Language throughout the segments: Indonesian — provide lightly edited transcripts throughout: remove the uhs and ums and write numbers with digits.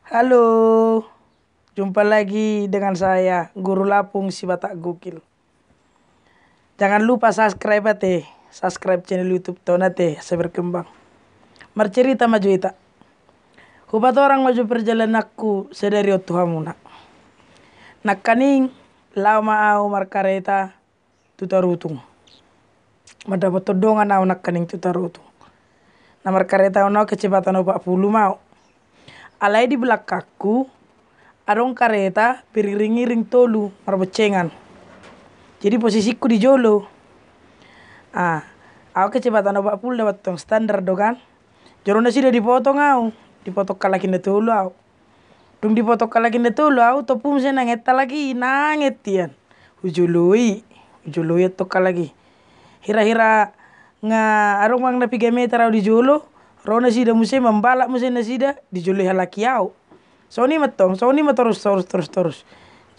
Halo, jumpa lagi dengan saya, Guru Lapung si Batak Gokil. Jangan lupa subscribe teh, subscribe channel YouTube Tona teh, saya berkembang. Mercerita maju ita. Hubat orang maju perjalanan aku sedari Tuhamuna. Nak kaning lama au markareta tutarutung. Mendapat todongan au nak kaning tutarutung. Na markareta au kecepatan 40 mau. Alai di belakangku adong kareta piring-ring tolu marbocengan. Jadi posisiku di jolo. Aku kecepatan 40 dapat tong standar do kan. Jorona sudah dipotong au, dipotong kalakin de tolu au. Dung dipotong kalakin de tolu au topum se nangeta lagi, nangetian. Ujului tokal lagi. Hira-hira nga arong mang na 3 meter au di jolo, rona sida muse membalak muse na sida di jolo halaki au. Soni matong, soni terus.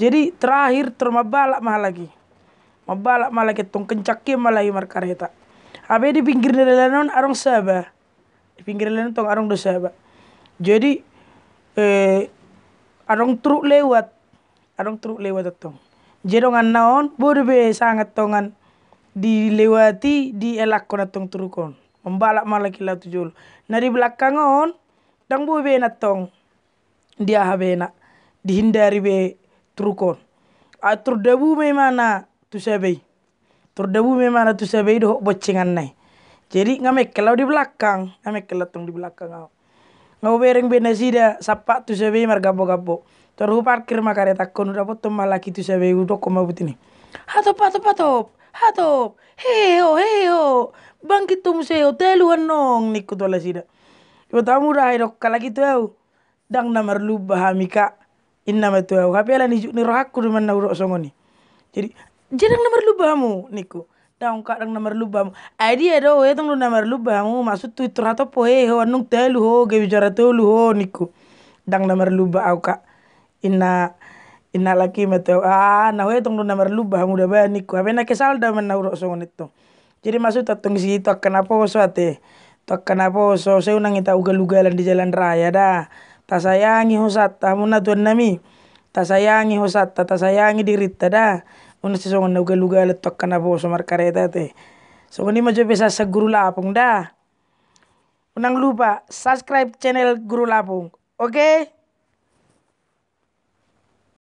Jadi terakhir termabalak mah lagi. Mabalak malah ketong kencaknya malah imar kareta. Abe di pinggir dalanan arong saba. Di pinggir dalanan tong arong do saba. Jadi arong truk lewat. Arong truk lewat tong. Jedongan naon bodo be sangat tongan dilewati di elak kon tong trukon. Membalak malah kila tujul. Nah di belakangon dang bo be natong dia habena dihindari be trukon. Atur debu me mana tu sabei. Terdebu me mana tu sabei do bocengan nai. Jadi ngamek kalau di belakang, ngamek kalau tong di belakang au. Ngau bereng bena sida sapa tu sabei mar gabo-gabo. Terus parkir makareta kon udah potong malaki tu sabei udah koma butini. Hatop. Heho. Bangkit tu museo teluan nong niku tola sida. Yo tamu dah dok kala gitu au. Dang namar lubah hamika inna matu au. Hape ala ni rohaku man na urok songoni. Jadi jarang nomor lubahmu niku. Daung kadang nomor lubahmu. Dia do etong nomor lubahmu maksud Twitter atau pohe ho anung telu ho ge bicara telu ho niku. Dang nomor lubah au kak. Inna laki matu nah etong nomor lubahmu da ba niku. Habe na kesal da man na urok songon itu. Jadi maksud tatong si itu akan apa so ate. Takkan apa so saya unang ita ugal-ugalan di jalan raya dah. Tak sayangi hosat tamu na tuan nami. Tak sayangi hosat, tak sayangi dirita dah. Una si songon na ugal-ugal takkan apa so markareta te. Songon ni majo bisa sa Guru Lapung dah. Unang lupa subscribe channel Guru Lapung. Oke?